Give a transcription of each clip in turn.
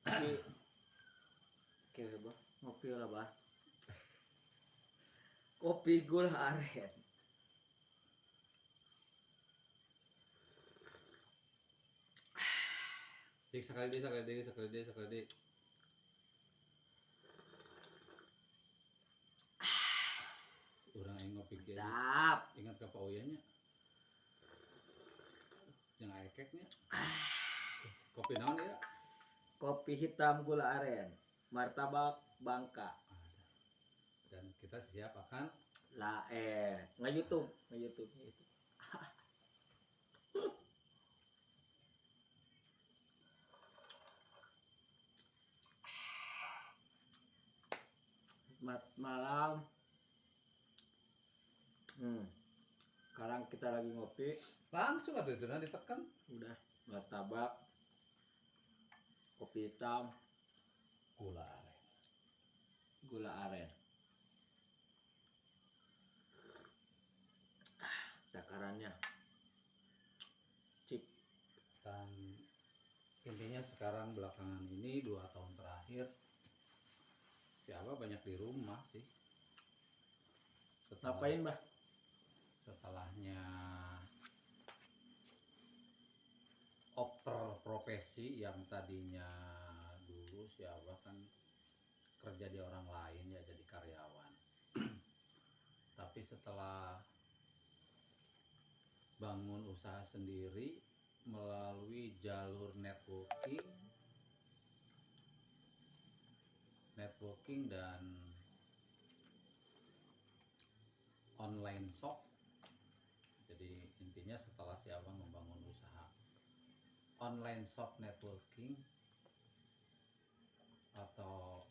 Kopi kira bah ngopi lah bah. Kopi gula aren. Cek sekali deh. Orang yang ngopi aja. Sedap. Ingat ke Pak Uyanya. Yang ekeknya. Kopi naon ya? Kopi hitam gula aren. Martabak Bangka. Ada. Dan kita siap akan Lah nge-YouTube. Selamat malam. Sekarang kita lagi ngopi. langsung atau itu nanti ditekan. Udah martabak, kopi hitam, Gula aren. gula aren. Takarannya cip. Dan intinya sekarang belakangan ini 2 tahun terakhir siapa banyak di rumah sih. Ngapain bah? Setelahnya oper profesi yang tadinya dulu siapa kan kerja di orang lain ya jadi karyawan. Tapi setelah bangun usaha sendiri melalui jalur networking dan online shop. Jadi intinya setelah si abang membangun usaha online shop networking atau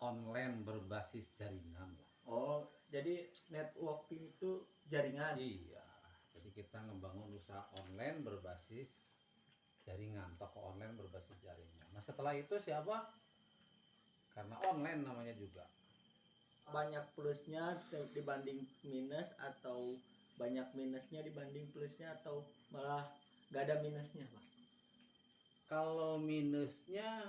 online berbasis jaringan lah. Oh, jadi networking itu jaringan. Iya, jadi kita ngebangun usaha online berbasis jaringan, toko online berbasis jaringan. Nah setelah itu siapa? Karena online namanya juga. Banyak plusnya dibanding minus atau banyak minusnya dibanding plusnya atau malah gak ada minusnya Pak? Kalau minusnya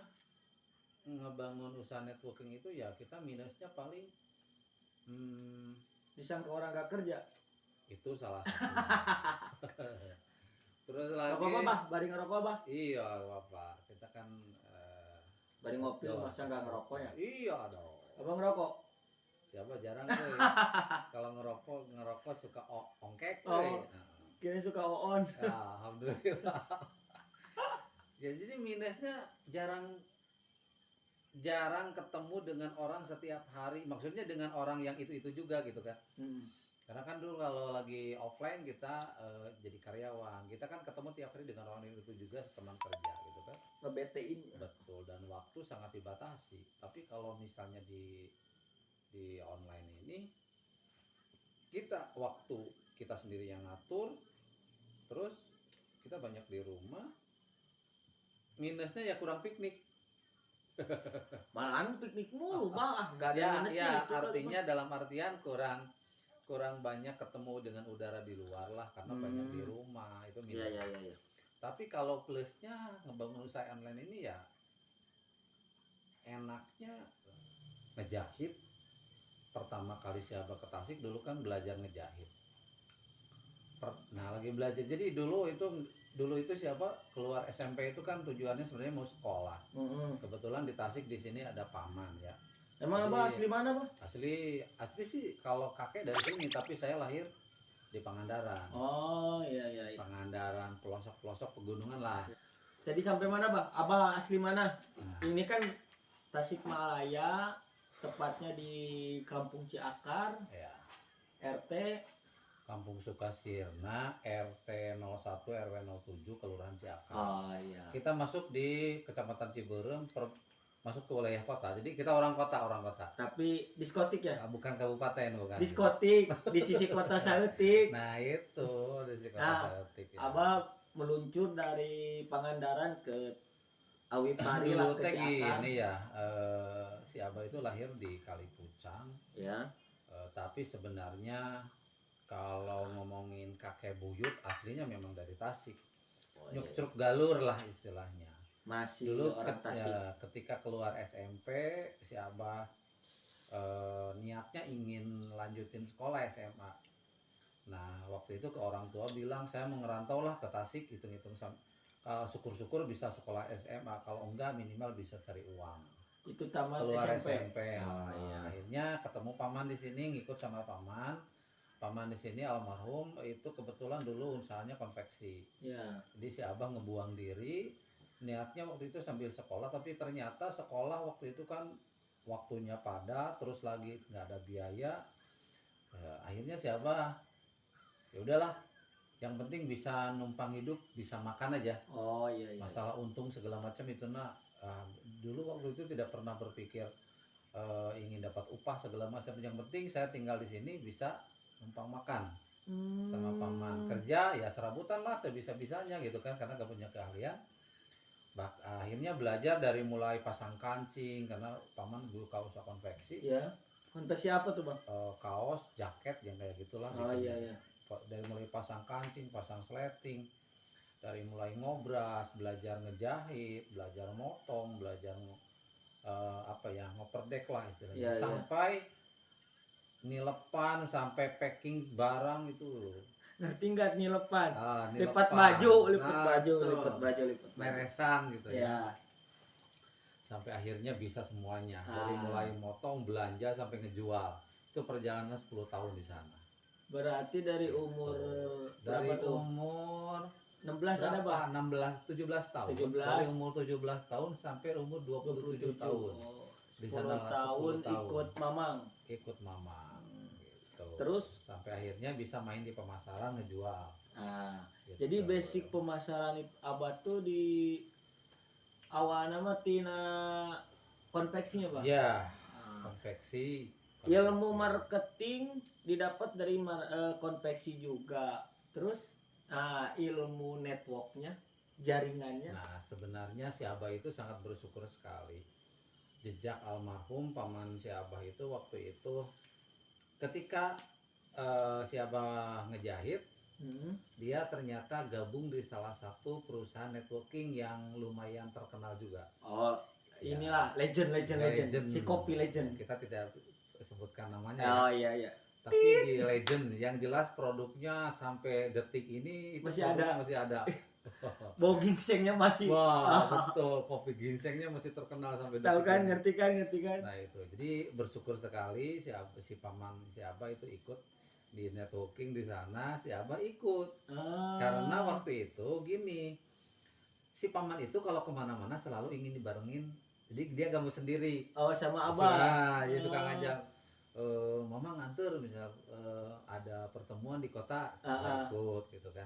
ngebangun usaha networking itu ya kita minusnya paling Disangka orang gak kerja. itu salah satunya. Terus lagi Gak apa-apa bah, bari ngerokok bah. iya bapak kita kan Bari ngopi masa gak ngerokok ya? iya dong. Abang ngerokok? Siapa jarang tuh. Kalau ngerokok suka ongkek tuh. Oh, kira suka oon. Ya, alhamdulillah. Ya jadi minusnya jarang ketemu dengan orang setiap hari. Maksudnya dengan orang yang itu juga gitu kan. Karena kan dulu kalau lagi offline kita jadi karyawan, kita kan ketemu tiap hari dengan orang itu juga teman kerja gitu kan. Nge-BT-in. Betul, dan waktu sangat dibatasi. Tapi kalau misalnya di online ini kita waktu kita sendiri yang ngatur, terus kita banyak di rumah. Minusnya ya kurang piknik. Malahan piknik mulu bah, gak ada Ya, minusnya ya itu. artinya dalam artian kurang banyak ketemu dengan udara di luar lah karena banyak di rumah itu minus. Iya. Tapi kalau plusnya ngebangun usaha online ini ya enaknya ngejahit. Pertama kali siapa ke Tasik dulu kan belajar ngejahit. Nah lagi belajar jadi dulu itu siapa keluar SMP itu kan tujuannya sebenarnya mau sekolah. Kebetulan di Tasik di sini ada paman ya. Emang Jadi, abah asli mana bah? Asli sih kalau kakek dari sini tapi saya lahir di Pangandaran. Oh iya. Pangandaran pelosok pegunungan lah. Jadi sampai mana bah? Abah asli mana? Nah. Ini kan Tasikmalaya, tepatnya di Kampung Ciakar, Ya. RT Kampung Sukasirna, RT 01 RW 07 Kelurahan Ciakar. Oh iya. Kita masuk di Kecamatan Ciberem, masuk ke wilayah kota. Jadi kita orang kota. Tapi diskotik ya? Bukan kabupaten, bukan. Diskotik di sisi kota Saeutik. Nah, itu di sisi kota Nah, Saeutik. Ya. Abah meluncur dari Pangandaran ke Awipari lah Dulu ke teh Ciakar. ini ya, si Abah itu lahir di Kalipucang. Ya. Tapi sebenarnya kalau ngomongin kakek buyut aslinya memang dari Tasik. Oh, iya. Nyuk Ceruk Galur lah istilahnya. Masih Dulu orang Tasik. ketika keluar SMP si Abah niatnya ingin lanjutin sekolah SMA. Nah waktu itu ke orang tua bilang saya mau ngerantau lah ke Tasik, hitung-hitung syukur-syukur bisa sekolah SMA, kalau enggak minimal bisa cari uang. Itu tamat Keluar SMP. SMP. Oh, Nah, iya. akhirnya ketemu paman di sini, ngikut sama paman. Paman di sini almarhum itu kebetulan dulu usahanya konveksi. Ya. Jadi si Abah ngebuang diri, niatnya waktu itu sambil sekolah, tapi ternyata sekolah waktu itu kan waktunya padat, terus lagi nggak ada biaya. Akhirnya si Abah ya udahlah, yang penting bisa numpang hidup, bisa makan aja. Oh iya iya. Masalah untung segala macam itu dulu waktu itu tidak pernah berpikir ingin dapat upah segala macam. Yang penting saya tinggal di sini bisa numpang makan sama paman. Kerja ya serabutan lah sebisa-bisanya gitu kan, karena gak punya keahlian. Akhirnya belajar dari mulai pasang kancing, karena paman dulu kaos konveksi. Ya. Konveksi apa tuh, Bang? Kaos, jaket yang kayak gitulah. Oh iya iya. Dari mulai pasang kancing, pasang sleting, dari mulai ngobras, belajar ngejahit, belajar motong, belajar ngoperdek lah istilahnya. Iya, iya. Sampai nilepan, sampai packing barang itu. Ngerti nggak nilepan? Nilepan. Lipat baju, betul. lipat baju. Meresan gitu ya. Ya. Sampai akhirnya bisa semuanya. Dari mulai motong, belanja sampai ngejual. Itu perjalanan 10 tahun di sana. Berarti dari umur Dari berapa tuh? umur 16 ada, Bang? 17 tahun. 17. Dari umur 17 tahun sampai umur 27 tahun. Oh, Di 10 sana tahun 10 tahun. ikut mamang. Ikut mamang gitu. Terus sampai akhirnya bisa main di pemasaran ngejual. Gitu. Jadi basic pemasaran Abah tuh di awal nama tina konveksinya, Bang. Ya, konveksi. Ilmu marketing didapat dari konveksi juga. Terus ilmu networknya, jaringannya. Nah, sebenarnya si Abah itu sangat bersyukur sekali. Jejak almarhum paman si Abah itu waktu itu ketika si Abah ngejahit, dia ternyata gabung di salah satu perusahaan networking yang lumayan terkenal juga. Oh, ya. Inilah legend. Si kopi legend. Kita tidak sebutkan namanya. Oh iya iya. Tapi di legend yang jelas produknya sampai detik ini itu masih ada. Bau ginsengnya masih. Wah, betul. Kopi ginsengnya masih terkenal sampai detik. Tahu kan, ini. ngerti kan? Nah, itu. Jadi bersyukur sekali si paman si Abah itu ikut di networking di sana, si Abah ikut. Karena waktu itu gini, si paman itu kalau kemana-mana selalu ingin dibarengin. Jadi dia gak mau sendiri. Oh, sama Abah. Dia suka ngajak mama nganter misal ada pertemuan di kota, ikut gitu kan.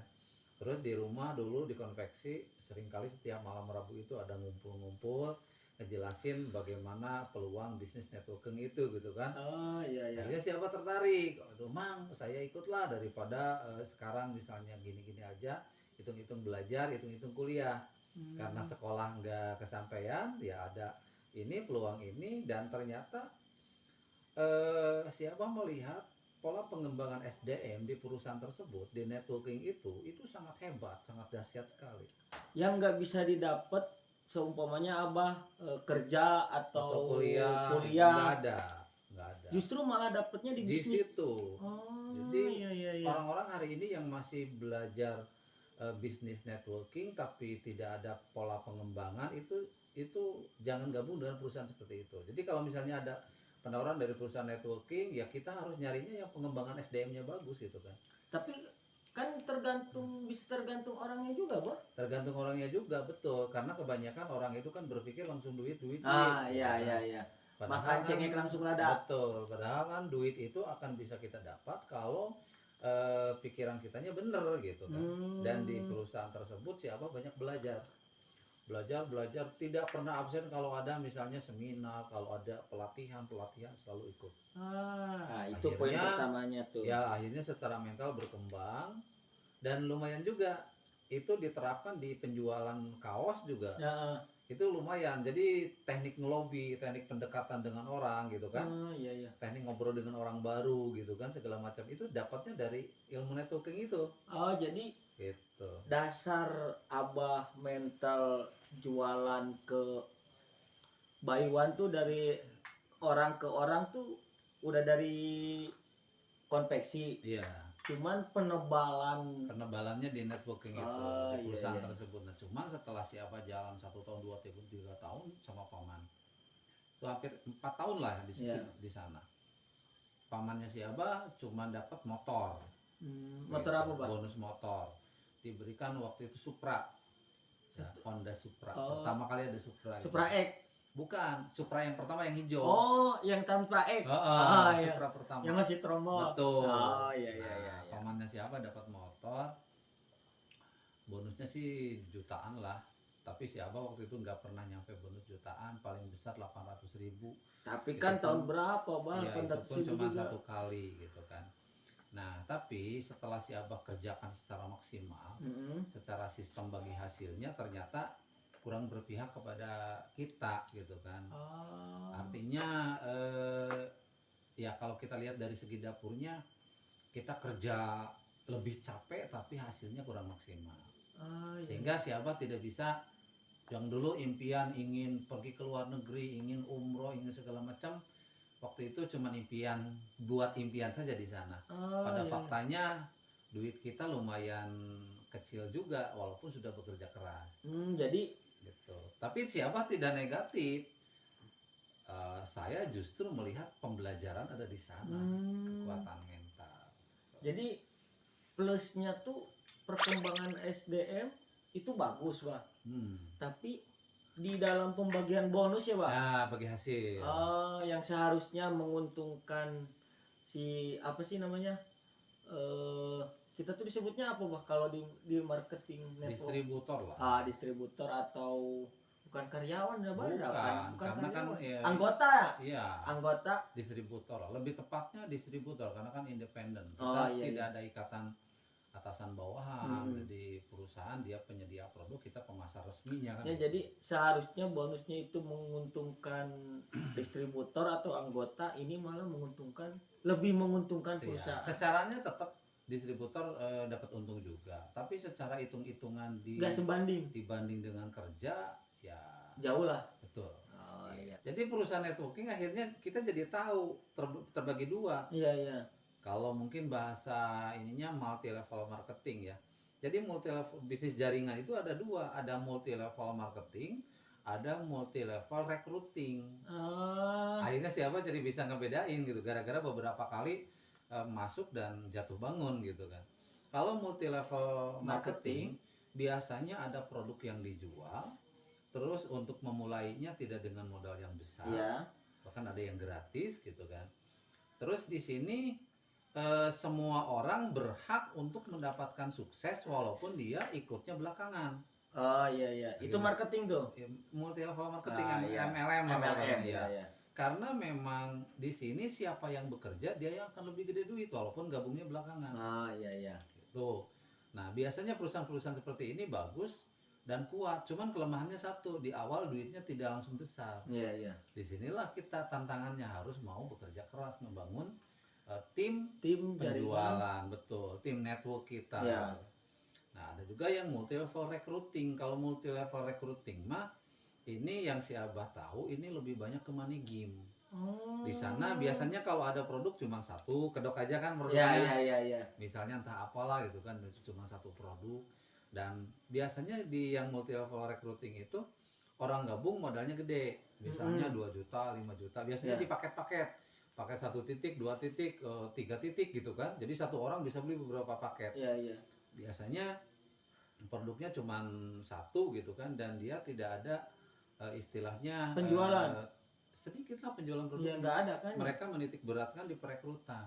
Terus di rumah dulu di konveksi seringkali setiap malam Rabu itu ada ngumpul-ngumpul ngejelasin bagaimana peluang bisnis networking itu gitu kan. Oh iya. Akhirnya siapa tertarik? Aduh Mang, saya ikutlah daripada sekarang misalnya gini-gini aja, hitung-hitung belajar, hitung-hitung kuliah. Karena sekolah nggak kesampaian, ya ada ini peluang ini, dan ternyata siapa melihat pola pengembangan SDM di perusahaan tersebut, di networking itu sangat hebat, sangat dahsyat sekali. Yang nggak bisa didapat seumpamanya Abah kerja atau kuliah. Nggak ada. Justru malah dapatnya di bisnis. Situ. Jadi iya. Orang-orang hari ini yang masih belajar bisnis networking tapi tidak ada pola pengembangan itu jangan gabung dengan perusahaan seperti itu. Jadi kalau misalnya ada penawaran dari perusahaan networking, ya kita harus nyarinya yang pengembangan SDM-nya bagus gitu kan. Tapi kan bisa tergantung orangnya juga, Bang. Tergantung orangnya juga, betul. Karena kebanyakan orang itu kan berpikir langsung duit. Iya. Makan cengek langsung ada. Betul. Padahal kan duit itu akan bisa kita dapat kalau pikiran kitanya bener gitu kan. Dan di perusahaan tersebut siapa banyak belajar tidak pernah absen. Kalau ada misalnya seminar, kalau ada pelatihan selalu ikut. Itu poin pertamanya tuh. Ya akhirnya secara mental berkembang dan lumayan juga itu diterapkan di penjualan kaos juga. Itu lumayan. Jadi teknik ngelobi, teknik pendekatan dengan orang gitu kan. Iya. Teknik ngobrol dengan orang baru gitu kan, segala macam itu dapatnya dari ilmu networking itu. Jadi gitu. dasar Abah mental jualan ke buy one tuh dari orang ke orang tuh udah dari konveksi, Iya, cuman penebalan. penebalannya di networking itu Ah, di iya, perusahaan iya. tersebut. Nah, cuman setelah si Abah jalan 1 tahun, 2 tahun, 3 tahun sama paman, itu hampir 4 tahun lah di situ Iya. di sana. Pamannya si Abah cuma dapat motor, Motor gitu, apa, Pak? bonus motor. Diberikan waktu itu Supra, ya, Honda Supra. Oh. Pertama kali ada Supra. Gitu. Supra X. Bukan, Supra yang pertama yang hijau. Oh, yang tanpa X. Iya. Supra pertama. Yang masih tromol. Betul. Oh, iya, iya, Nah, iya. pamannya siapa dapat motor, bonusnya sih jutaan lah. Tapi si Abah waktu itu nggak pernah nyampe bonus jutaan, paling besar 800.000. Tapi Itu kan tahun pun- berapa, Bang? Iya, itu pun 800.000 cuma juga. 1 kali gitu kan. Nah, tapi setelah si Abah kerjakan secara maksimal, secara sistem bagi hasilnya ternyata kurang berpihak kepada kita gitu kan. Artinya ya kalau kita lihat dari segi dapurnya, kita kerja lebih capek tapi hasilnya kurang maksimal. Iya. Sehingga si Abah tidak bisa, yang dulu impian ingin pergi ke luar negeri, ingin umroh, ingin segala macam, waktu itu cuma impian, buat impian saja di sana. Pada Iya. faktanya duit kita lumayan kecil juga walaupun sudah bekerja keras Jadi gitu. Tapi si Abah tidak negatif. Saya justru melihat pembelajaran ada di sana, kekuatan mental. jadi plusnya tuh perkembangan SDM itu bagus, Pak. Tapi di dalam pembagian bonus ya, Pak. Nah, bagi hasil. Yang seharusnya menguntungkan si apa sih namanya? Kita tuh disebutnya apa, Pak? Kalau di marketing network? Distributor lah. Distributor atau bukan karyawan ya, Pak? Bukan, karena kan karyawan. ya, Anggota. Iya. Anggota. Distributor lah. Lebih tepatnya distributor karena kan independen. Kita Iya, tidak iya. ada ikatan atasan bawahan. Di perusahaan dia penyedia produk, kita pemasar resminya kan. Ya, jadi seharusnya bonusnya itu menguntungkan distributor atau anggota, ini malah lebih menguntungkan Iya. perusahaan. Secaranya tetap distributor dapat untung juga, tapi secara hitung-hitungan Nggak sebanding, dibanding dengan kerja ya jauh lah. betul. Iya. Jadi perusahaan networking akhirnya kita jadi tahu terbagi dua. Iya, iya. Kalau mungkin bahasa ininya multi level marketing ya. Jadi multi level bisnis jaringan itu ada dua, ada multi level marketing, ada multi level recruiting. Akhirnya siapa jadi bisa ngebedain gitu, gara-gara beberapa kali masuk dan jatuh bangun gitu kan. Kalau multi level marketing biasanya ada produk yang dijual, terus untuk memulainya tidak dengan modal yang besar, bahkan ada yang gratis gitu kan. Terus di sini semua orang berhak untuk mendapatkan sukses walaupun dia ikutnya belakangan. Iya. Itu marketing tuh. Multi level marketing, Iya. MLM ya. Karena memang di sini siapa yang bekerja dia yang akan lebih gede duit walaupun gabungnya belakangan. Iya. Tuh. Nah, biasanya perusahaan-perusahaan seperti ini bagus dan kuat. Cuman kelemahannya satu, di awal duitnya tidak langsung besar. Iya. Disinilah kita tantangannya harus mau bekerja keras membangun tim jaringan. penjualan, betul, tim network kita. Ya. Nah, ada juga yang multi level recruiting. Kalau multi level recruiting mah ini yang si Abah tahu, ini lebih banyak ke money game. Di sana biasanya kalau ada produk cuma satu, kedok aja kan produknya. Iya. Misalnya entah apalah gitu kan, cuma satu produk. Dan biasanya di yang multi level recruiting itu orang gabung modalnya gede. Misalnya 2 juta, 5 juta. Biasanya di paket-paket. Paket 1 titik, 2 titik, 3 titik gitu kan. Jadi satu orang bisa beli beberapa paket. Iya. Biasanya produknya cuma satu gitu kan, dan dia tidak ada istilahnya penjualan. Sedikit lah penjualan produk. Iya, nggak ada kan. Mereka menitik beratkan di perekrutan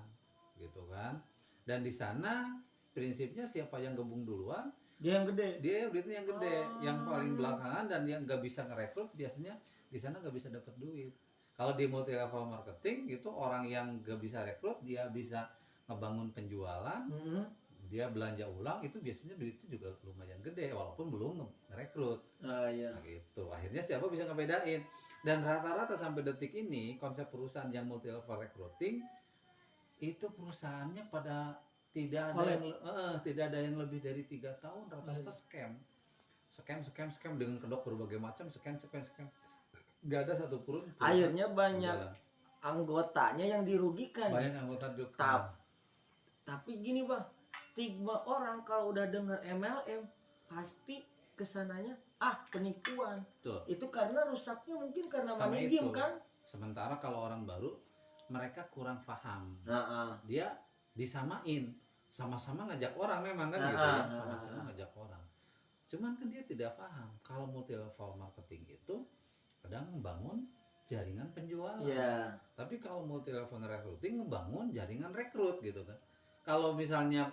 gitu kan. Dan di sana prinsipnya siapa yang gabung duluan Dia yang gede. Dia duitnya yang gede. Yang paling belakangan dan yang nggak bisa ngerekrut biasanya di sana nggak bisa dapat duit. Kalau di multi level marketing gitu, orang yang nggak bisa rekrut dia bisa ngebangun penjualan, dia belanja ulang, itu biasanya duitnya juga lumayan gede walaupun belum ngerekrut. Iya. Nah, gitu. Akhirnya siapa bisa ngebedain. Dan rata-rata sampai detik ini konsep perusahaan yang multi level recruiting itu perusahaannya pada tidak ada Oleh. tidak ada yang lebih dari 3 tahun, rata-rata scam dengan kedok berbagai macam, scam, nggak ada satupun Akhirnya banyak jalan. anggotanya yang dirugikan. Banyak anggota Tapi gini bang, stigma orang kalau udah dengar MLM pasti kesananya penipuan. Tuh. Itu karena rusaknya mungkin karena Sama money itu. game kan. Sementara kalau orang baru mereka kurang paham. Dia Disamain, sama-sama ngajak orang memang kan gitu ya, sama-sama ngajak orang. Cuman kan dia tidak paham kalau multi level marketing itu kadang membangun jaringan penjualan. Tapi kalau multi level recruiting membangun jaringan rekrut gitu kan. Kalau misalnya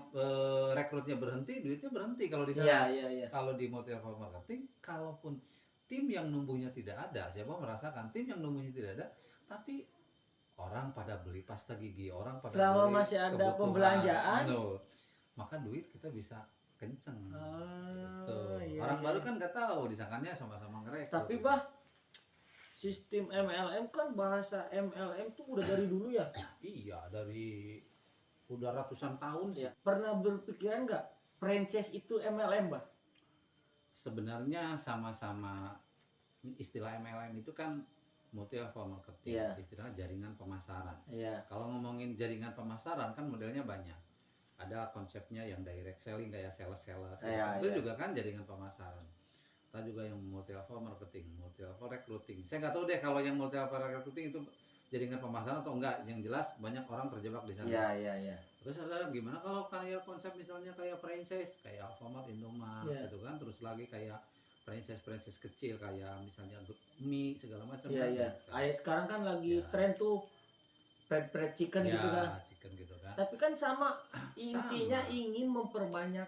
rekrutnya berhenti, duitnya berhenti kalau di sana. Kalau di multi level marketing, kalaupun tim yang numbuhnya tidak ada, siapa merasakan tim yang numbuhnya tidak ada, tapi orang pada beli pasta gigi, orang pada selama beli masih ada pembelanjaan, maka duit kita bisa kenceng. Gitu. Iya, Orang baru kan nggak tahu, disangkanya sama-sama ngerekrut. Tapi bah, sistem MLM kan bahasa MLM tuh udah dari dulu ya. Iya, dari udah ratusan tahun sih. Pernah berpikiran nggak franchise itu MLM bah? Sebenarnya sama-sama, istilah MLM itu kan multi level marketing, istilah jaringan pemasaran. Kalau ngomongin jaringan pemasaran kan modelnya banyak. Ada konsepnya yang direct selling kayak sales, itu juga kan jaringan pemasaran. Kita juga yang multi level marketing, multi level recruiting. Saya nggak tahu deh kalau yang multi level recruiting itu jaringan pemasaran atau enggak. Yang jelas banyak orang terjebak di sana. Terus ada gimana kalau kayak konsep misalnya kayak franchise, kayak Alfamart, Indomaret gitu kan. Terus lagi kayak franchise kecil kayak misalnya mie segala macam. Sekarang kan lagi tren tuh fried chicken gitu kan. Tapi kan sama intinya ingin memperbanyak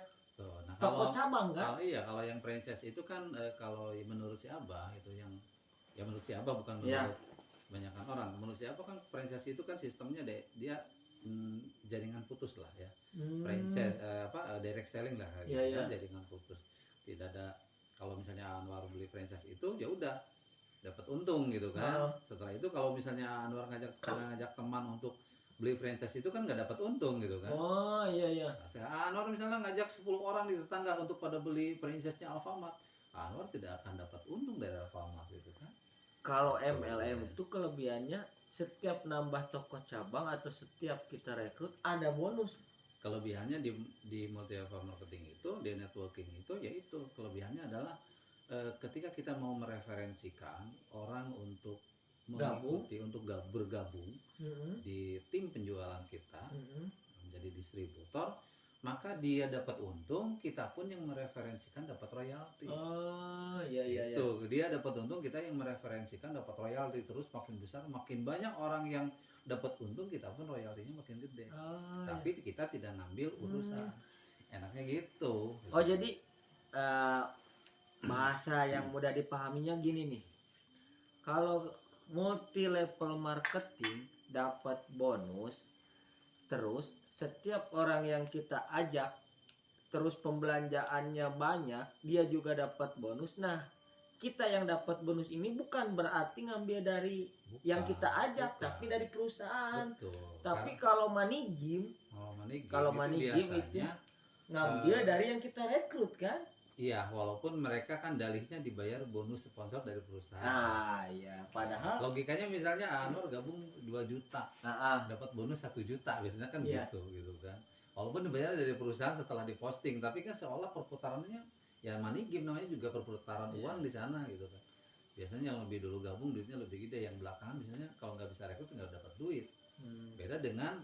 toko cabang kan. Kalau yang franchise itu kan kalau menurut si Abah itu yang menurut si Abah bukan menurut kebanyakan orang. Menurut si Abah kan franchise itu kan sistemnya dia jaringan putus lah ya. Franchise direct selling lah gitu kan, jaringan putus. Tidak ada. Kalau misalnya Anwar beli franchise itu ya udah dapat untung gitu kan. Setelah itu kalau misalnya Anwar ngajak teman untuk beli franchise itu kan nggak dapat untung gitu kan. Nah, Anwar misalnya ngajak 10 orang di tetangga untuk pada beli franchise-nya Alfamart, Anwar tidak akan dapat untung dari Alfamart gitu kan. Kalau MLM itu kelebihannya setiap nambah toko cabang atau setiap kita rekrut ada bonus. Kelebihannya di multi level marketing itu, di networking itu, yaitu kelebihannya adalah ketika kita mau mereferensikan orang untuk mengikuti, untuk bergabung di tim penjualan kita, menjadi distributor, maka dia dapat untung, kita pun yang mereferensikan dapat royalti. Dia dapat untung, kita yang mereferensikan dapat royalti, terus makin besar, makin banyak orang yang dapat untung, kita pun royaltinya makin gede. Tapi kita tidak ngambil urusan. Enaknya gitu. Jadi bahasa yang mudah dipahaminya gini nih. Kalau multi level marketing dapat bonus, terus setiap orang yang kita ajak terus pembelanjaannya banyak, dia juga dapat bonus. Nah, kita yang dapat bonus ini bukan berarti ngambil dari yang kita ajak, tapi dari perusahaan. Tapi kalau money game itu ngambil dari yang kita rekrut kan. Iya, walaupun mereka kan dalihnya dibayar bonus sponsor dari perusahaan. Padahal logikanya misalnya Anwar gabung 2 juta, dapat bonus 1 juta, biasanya kan gitu kan. Walaupun dibayar dari perusahaan setelah diposting, tapi kan seolah perputarannya ya money game namanya juga perputaran uang di sana gitu kan. Biasanya yang lebih dulu gabung duitnya lebih gede, yang belakangan biasanya kalau nggak bisa rekrut nggak dapat duit. Beda dengan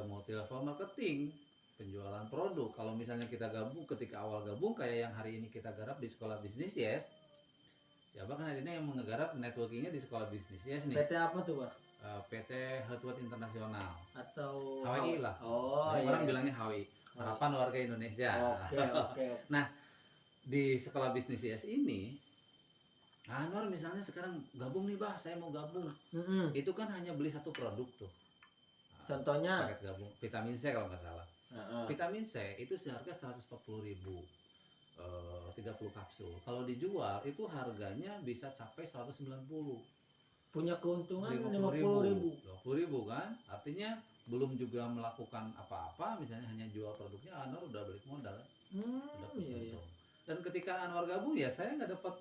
multi level marketing, penjualan produk. Kalau misalnya kita gabung, ketika awal gabung kayak yang hari ini kita garap di sekolah bisnis siapa kan hari ini yang menggarap networkingnya di sekolah bisnis nih. PT apa tuh Pak? PT Heartwood Internasional atau HWI lah. Orang bilangnya HWI, Harapan Warga Indonesia. Nah, di sekolah bisnis ini Anwar misalnya sekarang gabung nih Bah, saya mau gabung. Itu kan hanya beli satu produk tuh. Contohnya paket gabung vitamin C kalau nggak salah. Vitamin C itu seharga 140.000, 30 kapsul. Kalau dijual itu harganya bisa capai 190. Punya keuntungan 50.000 kan, artinya belum juga melakukan apa-apa, misalnya hanya jual produknya, Anwar udah balik modal, udah Iya, iya. untung. Dan ketika Anwar gabung ya saya nggak dapat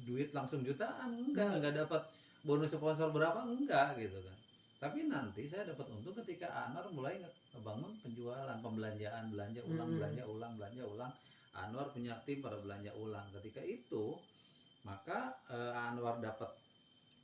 duit langsung jutaan, nggak dapat bonus sponsor berapa, enggak gitu kan. Tapi nanti saya dapat untung ketika Anwar mulai ngebangun penjualan, pembelanjaan, belanja ulang, belanja ulang, belanja ulang. Anwar punya tim pada belanja ulang. Ketika itu maka Anwar dapat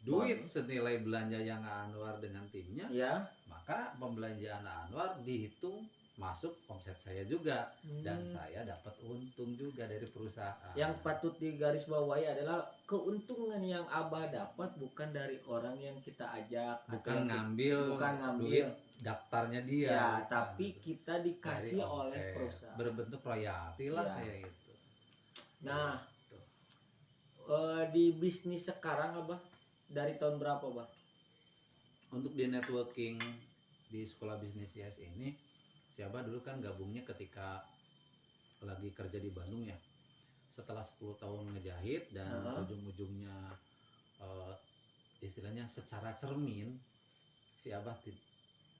duit senilai belanja yang Anwar dengan timnya, Ya. maka pembelanjaan Anwar dihitung masuk omset saya juga, dan saya dapat untung juga dari perusahaan. Yang patut digarisbawahi adalah keuntungan yang Abah dapat bukan dari orang yang kita ajak, bukan atau ngambil duit daftarnya dia, ya, bukan. tapi kita dikasih Dari oleh omset, perusahaan. berbentuk royalti lah Ya. kayak gitu. Nah, Gitu. di bisnis sekarang Abah dari tahun berapa, Bah? Untuk di networking di sekolah bisnis IS ini, siapa dulu kan gabungnya ketika lagi kerja di Bandung ya. Setelah 10 tahun ngejahit dan ujung-ujungnya istilahnya secara cermin si Abah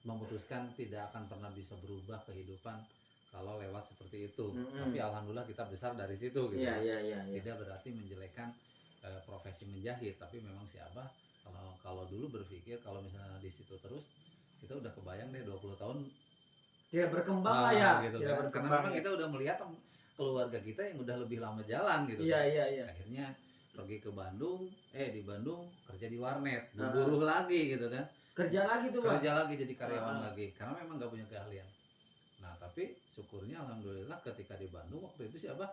memutuskan tidak akan pernah bisa berubah kehidupan kalau lewat seperti itu. Tapi alhamdulillah kita besar dari situ gitu. Iya. Tidak berarti menjelekkan profesi menjahit, tapi memang si Abah kalau dulu berpikir kalau misalnya di situ terus, kita udah kebayang deh 20 tahun tidak berkembang lah ya, gitu tidak kan. berkembang. Karena memang kita udah melihat keluarga kita yang udah lebih lama jalan gitu. Iya. Akhirnya pergi ke Bandung, di Bandung kerja di warnet, buruh lagi gitu kan. Kerja lagi tuh, Bang. Kerja lagi jadi karyawan lagi, karena memang nggak punya keahlian. Nah, tapi syukurnya alhamdulillah ketika di Bandung waktu itu siapa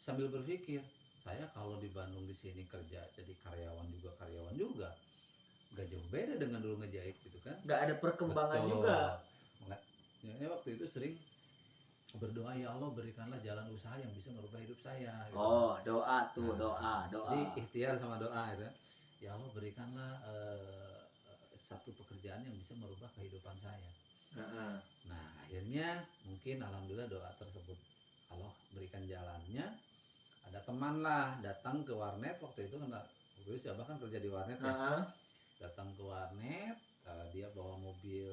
sambil berpikir, saya kalau di Bandung di sini kerja jadi karyawan juga, nggak jauh beda dengan dulu ngejahit gitu kan. Nggak ada perkembangan. Betul. Juga. Makanya waktu itu sering berdoa, ya Allah berikanlah jalan usaha yang bisa merubah hidup saya gitu. Oh, doa tuh, doa. Jadi ikhtiar sama doa gitu. Ya Allah berikanlah satu pekerjaan yang bisa merubah kehidupan saya. Nah, akhirnya mungkin alhamdulillah doa tersebut Allah berikan jalannya. Ada teman lah datang ke warnet waktu itu, karena waktu itu siapa kan kerja di warnet ya. Datang ke warnet, dia bawa mobil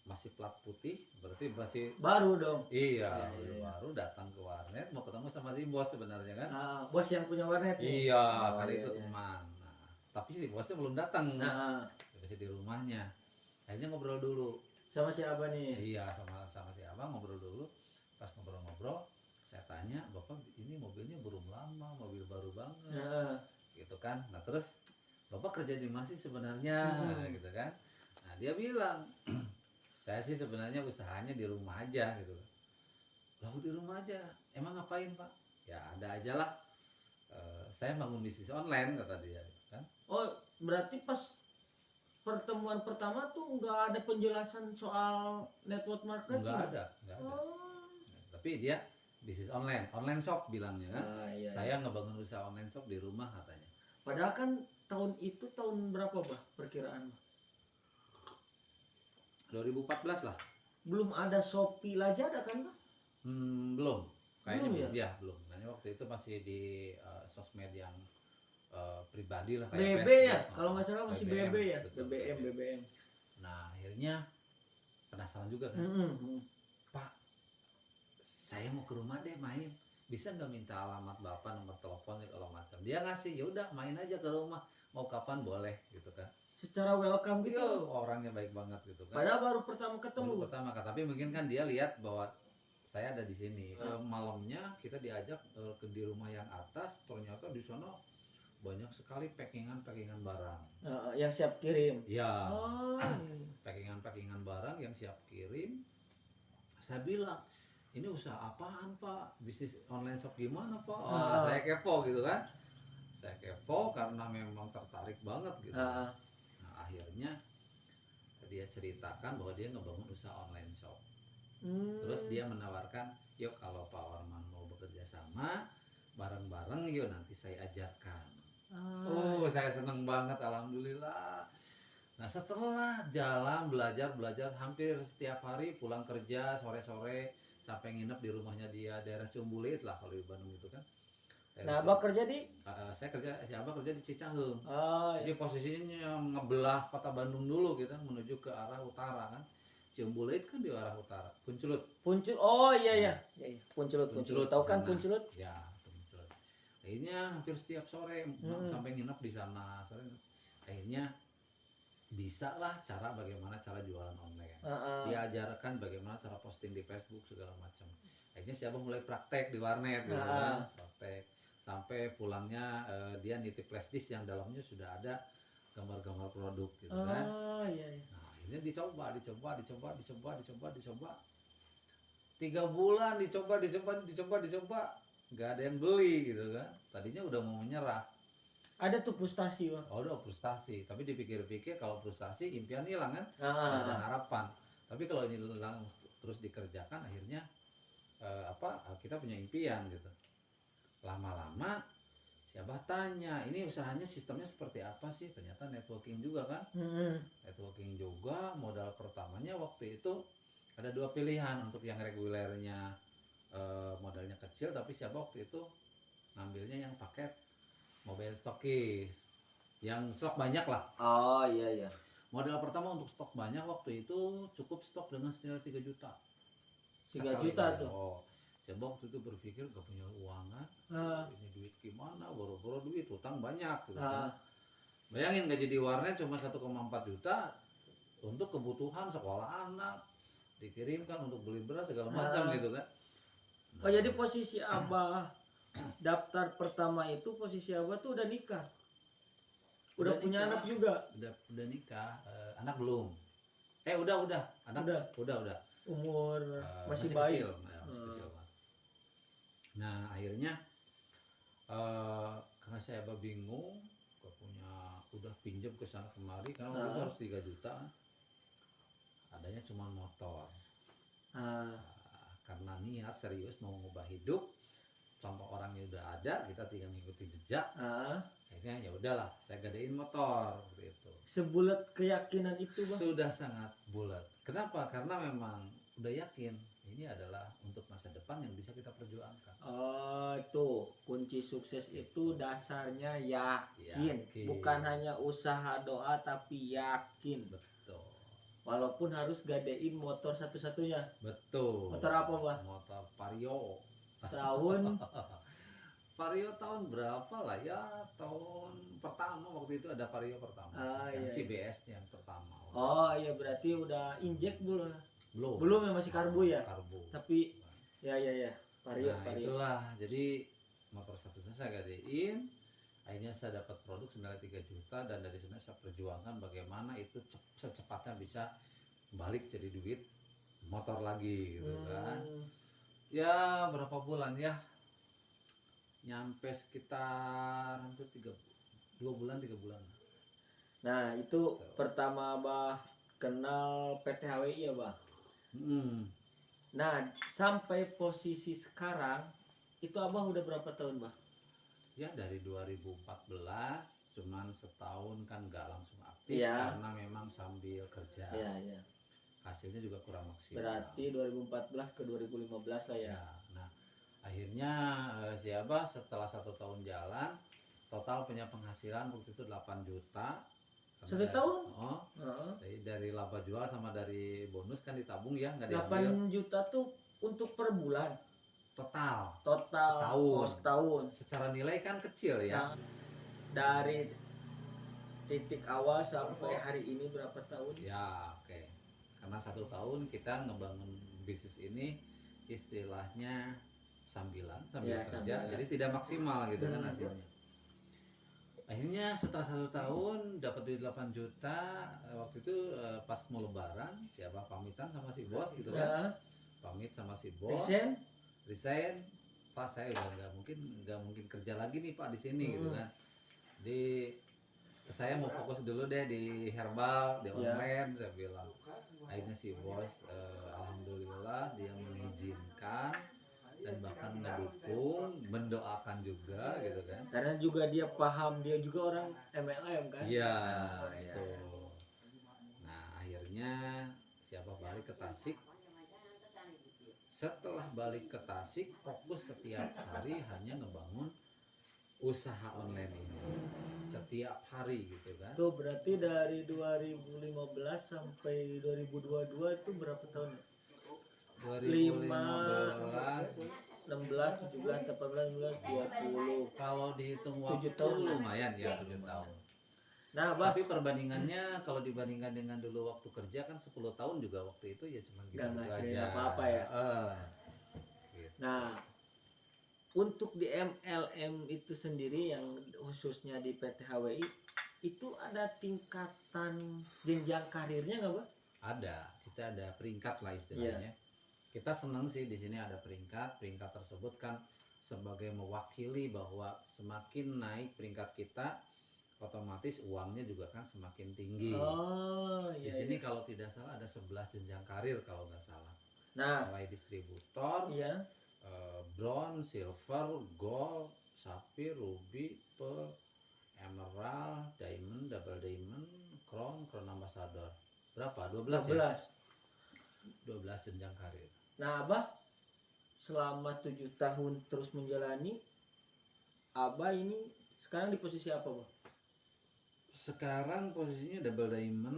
masih plat putih, berarti masih baru dong. Iya, baru datang ke warnet mau ketemu sama si bos sebenarnya kan. Bos yang punya warnet. Iya, kali itu teman. Nah, tapi si bosnya belum datang. Masih di rumahnya. Akhirnya ngobrol dulu. Sama si Abah nih. Iya, sama si Abang ngobrol dulu. Pas ngobrol-ngobrol, saya tanya, Bapak ini mobilnya belum lama, mobil baru banget. Gitu kan. Nah, terus Bapak kerja di mana sih sebenarnya? Gitu kan. Nah, dia bilang, saya sih sebenarnya usahanya di rumah aja gitu. Lalu di rumah aja, emang ngapain Pak? Ya ada aja lah. Saya bangun bisnis online kata dia kan. Oh, berarti pas pertemuan pertama tuh nggak ada penjelasan soal network marketing? Nggak ada. Tapi dia bisnis online shop bilangnya kan. Saya ngebangun usaha online shop di rumah katanya. Padahal kan tahun itu tahun berapa Bah perkiraan? 2014 lah. Belum ada Shopee Lazada kan Bah? Belum. Kayaknya belum ya? Belum. Nah, waktu itu masih di sosmed yang pribadi lah kayak BB ya, kalau nggak salah masih BB ya, betul, BBM. Nah, akhirnya penasaran juga kan. Pak, saya mau ke rumah deh main. Bisa nggak minta alamat Bapak, nomor telepon kalau macam. Dia ngasih, ya udah main aja ke rumah. Mau kapan boleh gitu kan. Secara welcome gitu. Orangnya baik banget gitu kan. Padahal baru pertama ketemu. Tapi mungkin kan dia lihat bahwa saya ada di sini. Malamnya kita diajak ke di rumah yang atas, ternyata di sana banyak sekali packingan barang. Yang siap kirim. Ya. Packingan barang yang siap kirim. Saya bilang, ini usaha apaan Pak? Bisnis online shop gimana Pak? Saya kepo gitu kan. Saya kepo karena memang tertarik banget gitu. Nah, akhirnya dia ceritakan bahwa dia ngebangun usaha online shop. Terus dia menawarkan, yuk kalau Pak Warman mau bekerja sama bareng-bareng, yuk nanti saya ajarkan. Saya seneng banget, alhamdulillah. Nah, setelah jalan belajar hampir setiap hari, pulang kerja sore-sore sampai nginep di rumahnya dia, daerah Cumbulit lah kalau di Bandung itu kan. Nah, Abah kerja di Si Abah kerja di Cicaheum. oh Jadi iya. posisinya ngebelah kota Bandung dulu kita menuju ke arah utara kan. Ciumbuleuit kan di arah utara. Punculut. Oh iya iya. Iya, iya. Punculut. Tahu kan sana. Punculut? Ya, Punculut. Akhirnya hampir setiap sore sampai nginep di sana. Akhirnya bisa lah bagaimana cara jualan online. Diajarkan bagaimana cara posting di Facebook segala macam. Akhirnya siapa mulai praktek di warnet gitu kan. Praktek sampai pulangnya dia nitip flash disk yang dalamnya sudah ada gambar-gambar produk gitu kan. Iya, iya. Nah, akhirnya dicoba. 3 bulan dicoba, nggak ada yang beli gitu kan. Tadinya udah mau menyerah. Ada tuh frustasi, Bang. Oh, udah frustasi, tapi dipikir-pikir kalau frustasi impian hilang kan, nggak ada harapan. Tapi kalau ini terus dikerjakan, akhirnya kita punya impian gitu. Lama-lama siapa tanya, ini usahanya sistemnya seperti apa sih? Ternyata networking juga kan. Networking juga. Modal pertamanya waktu itu ada 2 pilihan. Untuk yang regulernya modalnya kecil, tapi siapa waktu itu ngambilnya yang paket mobile stokis yang stok banyak lah. Oh iya iya. Modal pertama untuk stok banyak waktu itu cukup stok dengan senilai 3 juta. 3 juta tuh. Oh, saya waktu itu berpikir gak punya uangan, ini duit gimana, boro-boro duit, utang banyak gitu kan. Bayangin gaji di warnet cuma 1,4 juta untuk kebutuhan sekolah anak, dikirimkan untuk beli beras segala macam gitu kan. Oh jadi posisi Abah daftar pertama itu posisi Abah tuh udah nikah. Udah punya nikah. anak juga. Udah nikah, anak belum. Udah. Anak udah. Umur masih bayi. Kecil, masih kecil. Nah, akhirnya karena saya bingung, udah pinjam ke sana kemari karena waktu itu harus 3 juta. Adanya cuma motor. Karena niat serius mau mengubah hidup, contoh orangnya udah ada, kita tinggal ngikutin jejak. Akhirnya ya udahlah, saya gadein motor gitu. Sebulat keyakinan itu, Bang? Sudah sangat bulat. Kenapa? Karena memang udah yakin ini adalah untuk masa depan yang bisa kita perjuangkan. Oh, tuh kunci sukses itu dasarnya yakin. Bukan hanya usaha doa tapi yakin. Betul. Walaupun harus gadein motor satu-satunya. Betul. Motor apa, Bang? Motor Vario. Tahun Vario tahun berapa lah ya? Tahun pertama waktu itu ada Vario pertama. Yang CBS yang pertama. Oh iya, berarti udah injek belum? Belum ya, masih karbu ya? Karbu. Tapi ya Vario. Itulah, jadi motor satu-satunya saya gadein. Akhirnya saya dapat produk senilai 3 juta dan dari sana saya perjuangkan bagaimana itu secepatnya bisa balik jadi duit motor lagi gitu kan. Ya berapa bulan ya, nyampe sekitar hampir 2 bulan 3 bulan. Nah itu pertama Abah kenal PT HWI ya, Bang. Nah sampai posisi sekarang itu Abah udah berapa tahun, Bang? Ya dari 2014, cuman setahun kan nggak langsung aktif karena memang sambil kerja. Iya. Hasilnya juga kurang maksimal. Berarti 2014 ke 2015 lah ya. Nah akhirnya si Abah setelah 1 tahun jalan total punya penghasilan waktu itu 8 juta. 1 tahun? Jadi dari laba jual sama dari bonus kan ditabung ya, nggak 8 juta tuh untuk per bulan? Total setahun. Secara nilai kan kecil ya. Nah, dari titik awal sampai hari ini berapa tahun? Ya oke. Karena 1 tahun kita ngebangun bisnis ini istilahnya sambil kerja, jadi tidak maksimal gitu kan hasilnya. Akhirnya setelah 1 tahun dapat duit 8 juta. Waktu itu pas mau lebaran siapa pamitan sama si bos gitu kan. Pamit sama si bos. Resign. Pak saya udah nggak mungkin kerja lagi nih Pak di sini gitu kan. Saya mau fokus dulu deh di herbal, di online saya bilang. Akhirnya si bos alhamdulillah dia mengizinkan dan bahkan ngedukung, mendoakan juga gitu kan. Karena juga dia paham, dia juga orang MLM kan. Iya, betul. Nah akhirnya siapa balik ke Tasik. Setelah balik ke Tasik fokus setiap hari hanya ngebangun usaha online ini setiap hari gitu kan. Tuh berarti dari 2015 sampai 2022 itu berapa tahun ya? 2015 16, 17, 18, 19, 20. kalau dihitung 7 waktu tahun. lumayan ya 7 tahun. Nah, Bah, Tapi perbandingannya kalau dibandingkan dengan dulu waktu kerja kan 10 tahun juga waktu itu ya cuma gitu nggak ngasilin aja. apa-apa ya. Gitu. Nah, untuk di MLM itu sendiri yang khususnya di PT HWI itu ada tingkatan jenjang karirnya nggak, Bah? Ada, kita ada peringkat lah istilahnya. Kita senang sih di sini ada peringkat tersebut kan sebagai mewakili bahwa semakin naik peringkat kita otomatis uangnya juga kan semakin tinggi. Oh, Di iya. sini kalau tidak salah ada 11 jenjang karir kalau nggak salah. Nah, Mulai distributor, iya. bronze, silver, gold, sapphire, ruby, pearl, emerald, diamond, double diamond, crown ambassador. Berapa? 12 ya? 12 jenjang karir. Nah, Abah selama 7 tahun terus menjalani, Abah ini sekarang di posisi apa, Bah? Sekarang posisinya double diamond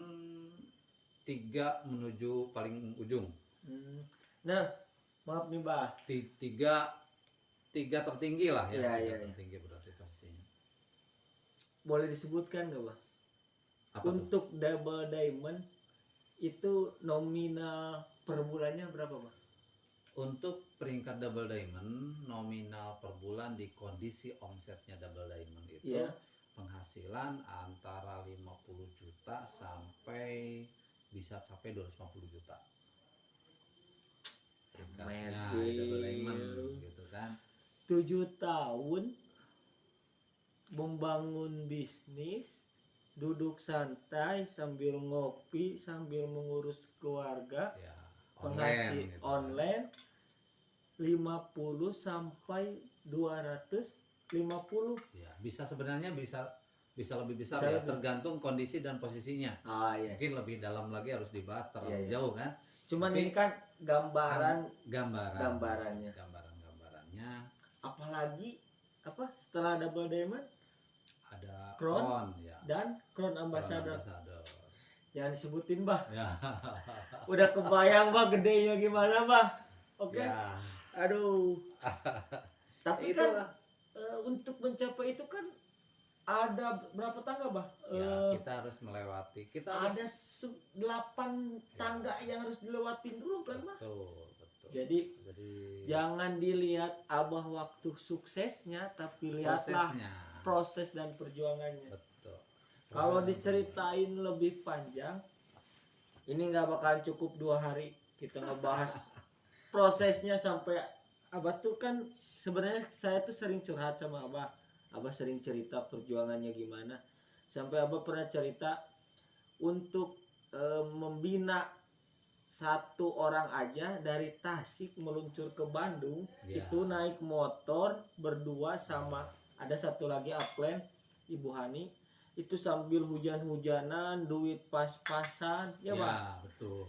3 menuju paling ujung. Nah, maaf nih, Bah. Tiga tertinggi lah ya. Iya. Tertinggi berarti posisinya. Boleh disebutkan nggak, Bah? Apa tuh? Untuk double diamond itu nominal per bulannya berapa, Bah? Untuk peringkat double diamond nominal per bulan di kondisi omsetnya double diamond itu Iya. penghasilan antara 50 juta sampai bisa sampai 250 juta. Peringkatnya Amazing. double diamond gitu kan. 7 tahun membangun bisnis, duduk santai sambil ngopi, sambil mengurus keluarga, Ya, penghasil gitu. online 50 sampai 250. Ya, bisa sebenarnya bisa lebih besar Bisa ya, lebih. tergantung kondisi dan posisinya. Iya. Mungkin lebih dalam lagi harus dibahas terlalu Iya. jauh kan. Cuman Tapi ini kan gambaran gambarannya. apalagi apa setelah double diamond Ada Crown crown ya. dan crown ambassador. Ambassador. Jangan disebutin, Bah. Ya. Udah kebayang, Bah, gedenya gimana, Bah. Oke. Ya. Aduh. Tapi kan Itulah. untuk mencapai itu kan ada berapa tangga, Bah? Ya, kita harus melewati. Kita harus Ada 8 tangga yang harus dilewatin dulu kan, Bah? betul. Jadi jangan dilihat Abah waktu suksesnya, tapi lihatlah prosesnya. proses dan perjuangannya. Betul. Kalau diceritain lebih panjang, ini nggak bakalan cukup 2 hari kita ngebahas prosesnya sampai Abah tuh kan sebenarnya saya tuh sering curhat sama Abah. Abah sering cerita perjuangannya gimana. Sampai Abah pernah cerita untuk membina satu orang aja dari Tasik meluncur ke Bandung, Ya. itu naik motor berdua sama ada satu lagi upline Ibu Hani, itu sambil hujan-hujanan, duit pas-pasan, ya Pak. Betul.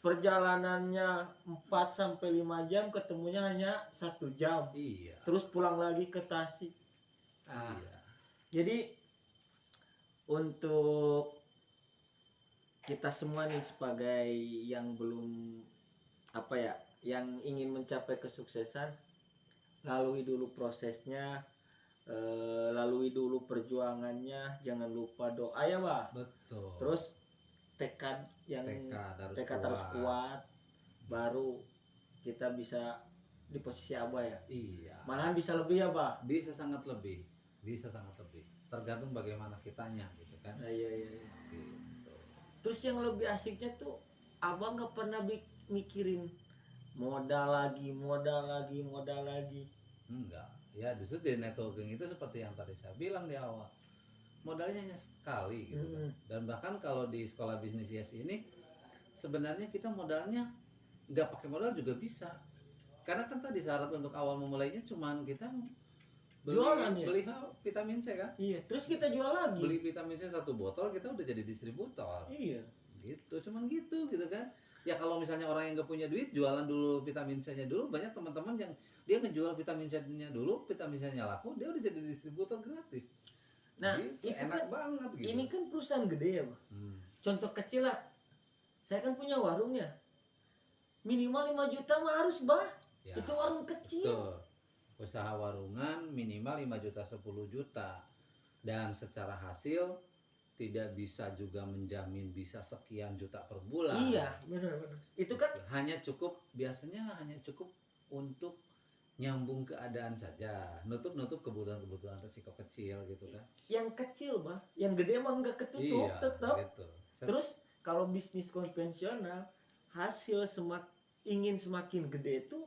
Perjalanannya 4 sampai 5 jam, ketemunya hanya 1 jam. Iya. Terus pulang lagi ke Tasik. Iya. Jadi untuk kita semua nih sebagai yang belum yang ingin mencapai kesuksesan, lalui dulu prosesnya, lalui dulu perjuangannya, jangan lupa doa ya, Pak. Betul. Terus tekad harus kuat, baru kita bisa di posisi Abah ya. Iya. Malahan bisa lebih ya, Pak. Bisa sangat lebih. Tergantung bagaimana kitanya gitu kan. Iya. Gitu. Terus yang lebih asiknya tuh Abang nggak pernah mikirin modal lagi. Enggak. Ya justru di networking itu seperti yang tadi saya bilang di awal. Modalnya hanya sekali gitu kan. Dan bahkan kalau di sekolah bisnis YES ini sebenarnya kita modalnya nggak pakai modal juga bisa. Karena kan tadi syarat untuk awal memulainya cuman kita beli vitamin C kan? Iya, terus kita jual lagi. Beli vitamin C 1 botol kita udah jadi distributor. Iya. Gitu, cuman gitu kan. Ya kalau misalnya orang yang nggak punya duit, jualan dulu vitamin C-nya dulu. Banyak teman-teman yang dia ngejual vitamin C-nya dulu, vitamin C-nya laku, dia udah jadi distributor gratis. Nah, Gitu, itu enak kan banget gitu. ini kan perusahaan gede ya, Bang. Contoh kecil lah. Saya kan punya warung ya. Minimal 5 juta mah harus, Bah. Ya, Itu warung kecil. betul. Usaha warungan minimal 5 juta 10 juta. Dan secara hasil tidak bisa juga menjamin bisa sekian juta per bulan. Iya, benar-benar. Itu kan Biasanya hanya cukup untuk nyambung keadaan saja, nutup kebutuhan resiko kecil gitu kan. yang kecil, Bah. Yang gede emang nggak ketutup Iya, tetap. gitu. Terus kalau bisnis konvensional, hasil ingin semakin gede itu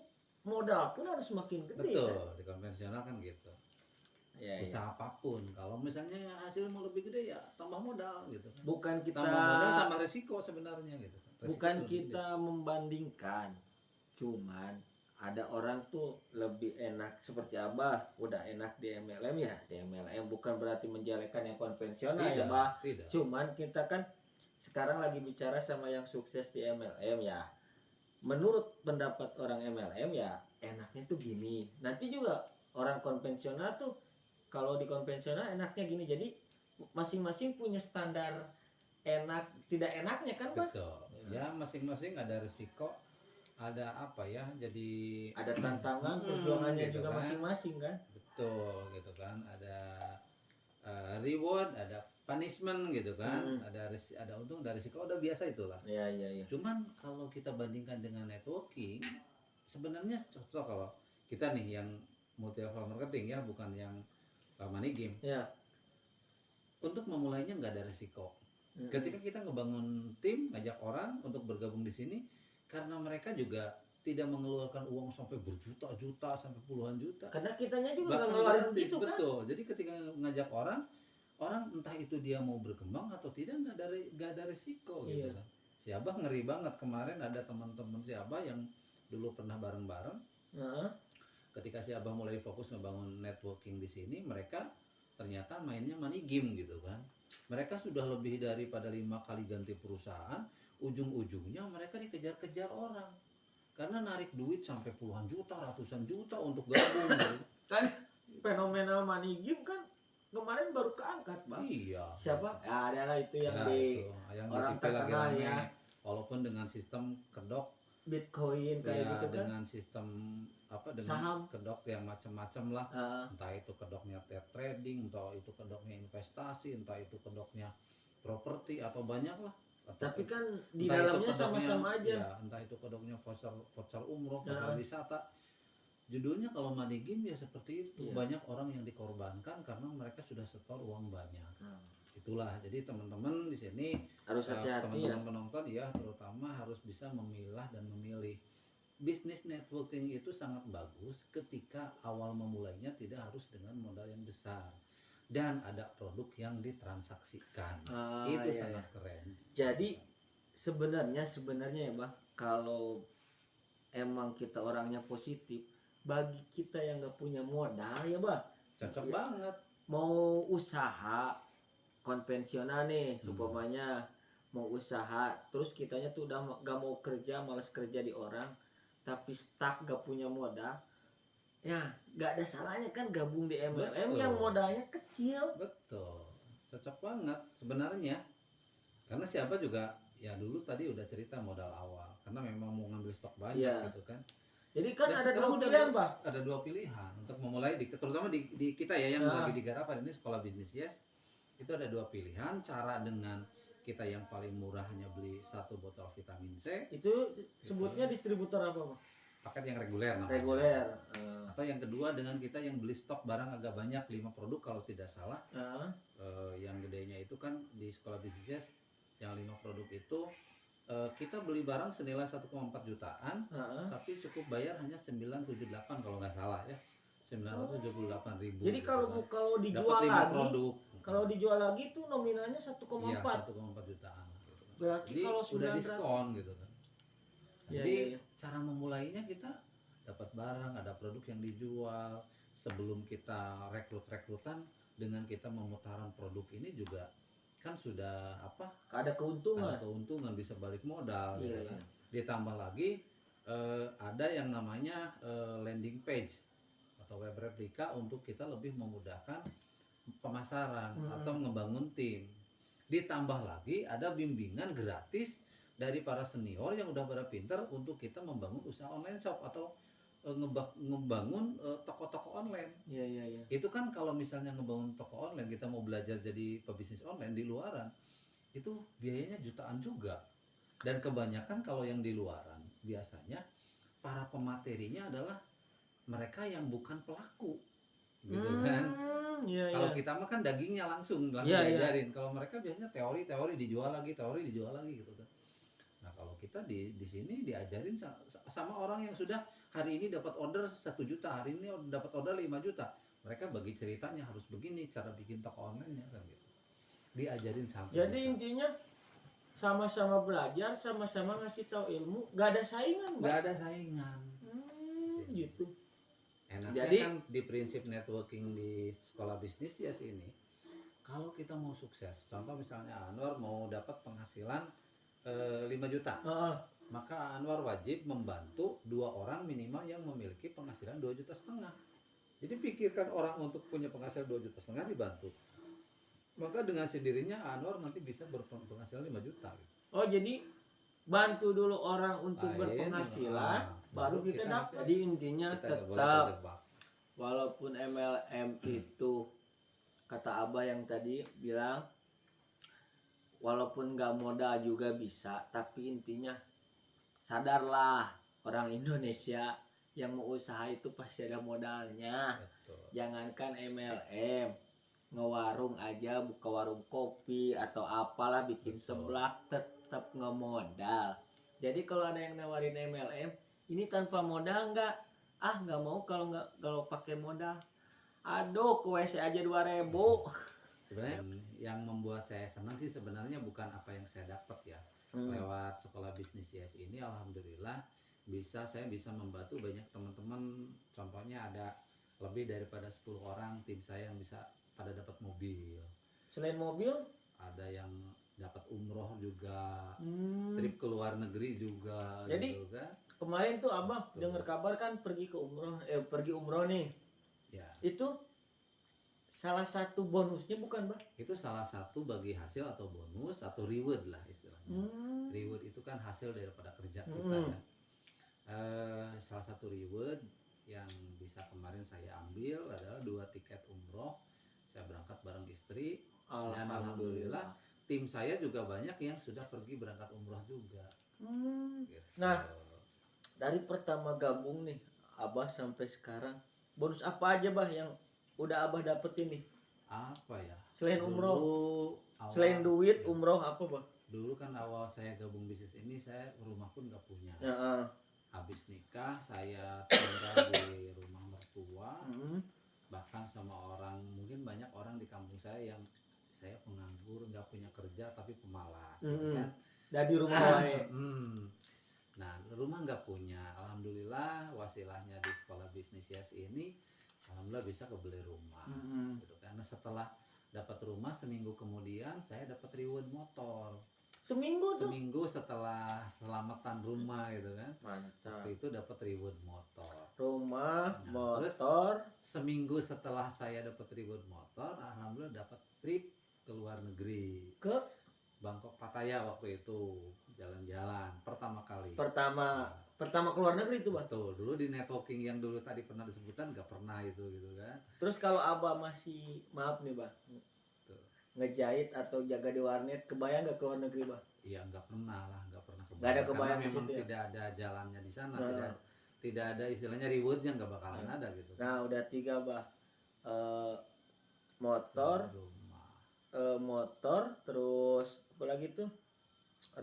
modal pun harus semakin gede. Betul, Kan? di konvensional kan gitu. Ya, Usaha apapun, kalau misalnya hasil mau lebih gede ya tambah modal gitu kan. Bukan kita Tambah modal tambah resiko sebenarnya gitu. Resiko bukan lebih kita membandingkan, cuman ada orang tuh lebih enak seperti Abah, udah enak di MLM ya, di MLM bukan berarti menjelekkan yang konvensional gede. ya, Bah. Tidak. Cuman kita kan sekarang lagi bicara sama yang sukses di MLM ya. Menurut pendapat orang MLM ya, enaknya tuh gini. Nanti juga orang konvensional tuh kalau di konvensional enaknya gini. Jadi masing-masing punya standar enak tidak enaknya kan, Bah? Betul. Ya masing-masing ada resiko, ada apa ya, jadi Ada tantangan perjuangannya gitu juga kan. masing-masing kan. Betul gitu kan, ada reward, ada punishment gitu kan, ada untung, ada risiko, udah biasa itulah. Iya. Cuman kalau kita bandingkan dengan networking, sebenarnya cocok kalau kita nih yang multi level marketing ya, bukan yang money game. Ya. Untuk memulainya nggak ada risiko. Ketika kita ngebangun tim, ngajak orang untuk bergabung di sini, karena mereka juga tidak mengeluarkan uang sampai berjuta-juta sampai puluhan juta. Karena kitanya juga nggak Bahkan ngeluarin gratis, gitu kan. betul. Jadi ketika ngajak orang entah itu dia mau berkembang atau tidak, nggak ada risiko gitu Iya. kan. Si Abah ngeri banget, kemarin ada teman-teman si Abah yang dulu pernah bareng-bareng. Heeh. Ketika si Abah mulai fokus ngebangun networking di sini, mereka ternyata mainnya money game gitu kan. Mereka sudah lebih daripada 5 kali ganti perusahaan, ujung-ujungnya mereka dikejar-kejar orang karena narik duit sampai puluhan juta, ratusan juta untuk gabung gitu. Kan fenomenal money game kan kemarin baru keangkat, Bang. Iya. Siapa? Ya, adalah itu yang Ya, di itu, yang orang di TV lagi terkenal rame. ya. Walaupun dengan sistem kedok, Bitcoin kayak ya, gitu kan. dengan sistem dengan Saham. kedok yang macam-macam lah. Heeh. Entah itu kedoknya trading, entah itu kedoknya investasi, entah itu kedoknya properti atau banyak lah. Atau Tapi kan di entah itu dalamnya kedoknya, sama-sama aja. ya, entah itu kedoknya voucher umroh, Nah. voucher wisata. Judulnya kalau money game ya seperti itu. Iya. Banyak orang yang dikorbankan karena mereka sudah setor uang banyak. Nah, Itulah. Jadi teman-teman di sini, harus hati-hati ya. teman-teman penonton ya, terutama harus bisa memilah dan memilih. Bisnis networking itu sangat bagus ketika awal memulainya tidak harus dengan modal yang besar dan ada produk yang ditransaksikan. Itu Iya, sangat iya. keren. Jadi sebenarnya ya, Bah, kalau emang kita orangnya positif, bagi kita yang nggak punya modal ya, Bah, Cocok Iya. banget. mau usaha konvensional nih, supaya mau usaha, terus kitanya tuh udah nggak mau kerja, malas kerja di orang, tapi stuck gak punya modal, ya nggak ada salahnya kan gabung di MLM Betul. yang modalnya kecil. Betul. Cocok banget sebenarnya. Karena siapa juga ya dulu tadi udah cerita modal awal karena memang mau ngambil stok banyak Iya. gitu kan. Jadi kan Dan ada sekarang dua udah pilihan, Bah. Ada dua pilihan untuk memulai terutama di kita ya yang Nah. lagi digarap ini sekolah bisnis yes. Itu ada dua pilihan, cara dengan kita yang paling murah hanya beli 1 botol vitamin C, Itu sebutnya distributor apa, Bang? paket yang reguler namanya. Reguler. Atau yang kedua dengan kita yang beli stok barang agak banyak 5 produk kalau tidak salah. Yang gedenya itu kan di sekolah bisnis yes, yang 5 produk itu kita beli barang senilai 1,4 jutaan, tapi cukup bayar hanya 978 kalau nggak salah ya. 978.000. Jadi gitu kan. kalau dijual Dapat 5 lagi, produk. kalau dijual lagi tuh nominalnya 1,4. Iya, 1,4 jutaan. Gitu. Berarti Jadi kalau udah 900 diskon gitu kan. Iya, Jadi iya. cara memulainya kita dapat barang, ada produk yang dijual. Sebelum kita rekrutan dengan kita memutaran produk ini juga kan sudah ada keuntungan. ada keuntungan, bisa balik modal gitu Iya, kan. iya. Ditambah lagi ada yang namanya landing page atau web replika untuk kita lebih memudahkan pemasaran atau ngebangun tim. Ditambah lagi ada bimbingan gratis dari para senior yang udah pada pinter untuk kita membangun usaha online shop atau ngebangun toko-toko online. Iya. Itu kan kalau misalnya ngebangun toko online, kita mau belajar jadi pebisnis online di luaran, itu biayanya jutaan juga. Dan kebanyakan kalau yang di luaran biasanya para pematerinya adalah mereka yang bukan pelaku, gitu kan. Kalau kita mah kan dagingnya langsung diajarin. Kalau mereka biasanya teori dijual lagi gitu kan. Nah kalau kita di sini diajarin sama orang yang sudah hari ini dapat order 1 juta, hari ini dapat order 5 juta. Mereka bagi ceritanya harus begini cara bikin toko online-nya kan gitu. Diajarin sampai. Jadi intinya sama-sama belajar, sama-sama ngasih tahu ilmu, gak ada saingan, Gak ada saingan. Gitu. Enaknya Jadi kan di prinsip networking di sekolah bisnis ya sih ini. Kalau kita mau sukses, contoh misalnya Anwar mau dapat penghasilan 5 juta, maka Anwar wajib membantu 2 orang minimal yang memiliki penghasilan 2,5 juta. Jadi pikirkan orang untuk punya penghasilan 2,5 juta dibantu. Maka dengan sendirinya Anwar nanti bisa berpenghasilan 5 juta. Oh jadi bantu dulu orang untuk berpenghasilan, baru kita dapat. Jadi intinya tetap walaupun MLM itu kata Abah yang tadi bilang, walaupun nggak modal juga bisa, tapi intinya sadarlah orang Indonesia yang mau usaha itu pasti ada modalnya. Betul. Jangankan MLM, ngewarung aja, buka warung kopi atau apalah, bikin seblak tetap ngemodal. Jadi kalau ada yang nawarin MLM ini tanpa modal nggak mau, kalau pakai modal. Aduh, ke WC aja 2.000. Sebenarnya yang membuat saya senang sih sebenarnya bukan apa yang saya dapat ya. Lewat sekolah bisnis YS ini alhamdulillah saya bisa membantu banyak teman-teman. Contohnya ada lebih daripada 10 orang tim saya yang bisa pada dapat mobil. Selain mobil ada yang dapat umroh juga, trip ke luar negeri juga. Jadi gitu kan. Kemarin tuh Abang dengar kabar kan pergi umroh nih. Ya. Itu salah satu bonusnya bukan, Bang? Itu salah satu bagi hasil atau bonus atau reward lah istilahnya. Reward itu kan hasil daripada kerja kita ya. Salah satu reward yang bisa kemarin saya ambil adalah 2 tiket umroh. Saya berangkat bareng istri. Dan alhamdulillah tim saya juga banyak yang sudah pergi berangkat umroh juga. Gitu. Nah, dari pertama gabung nih Abah sampai sekarang, bonus apa aja Bah yang udah Abah dapetin nih? Apa ya? Selain umroh, selain duit, umroh apa Bah? Dulu kan awal saya gabung bisnis ini saya rumah pun gak punya. Habis nikah saya tinggal di rumah mertua. Bahkan sama orang, mungkin banyak orang di kampung saya yang saya penganggur, nggak punya kerja tapi pemalas, gitu kan? Dari rumah lain. Nah, rumah nggak punya, alhamdulillah wasilahnya di sekolah bisnis YS ini, alhamdulillah bisa kebeli rumah, gitu. Karena setelah dapat rumah seminggu kemudian saya dapat reward motor. Seminggu setelah selamatan rumah gitu kan. Mantap. Waktu itu dapat reward motor. Rumah, motor. Terus, seminggu setelah saya dapat reward motor, alhamdulillah dapat trip ke luar negeri. Ke Bangkok Pattaya waktu itu, jalan-jalan pertama kali. Pertama ke luar negeri itu, Bang. Betul. Dulu di networking yang dulu tadi pernah disebutkan nggak pernah itu gitu kan. Terus kalau Abah masih, maaf nih Bang, ngejahit atau jaga di warnet, kebayang nggak ke luar negeri Bang? Iya, nggak pernah lah, nggak pernah kebayang. Nggak ada kebayang karena memang ya? tidak ada jalannya di sana, tidak ada istilahnya rewardnya, nggak bakalan ada gitu. Nah udah 3 Bah, motor, motor, terus apa lagi tuh,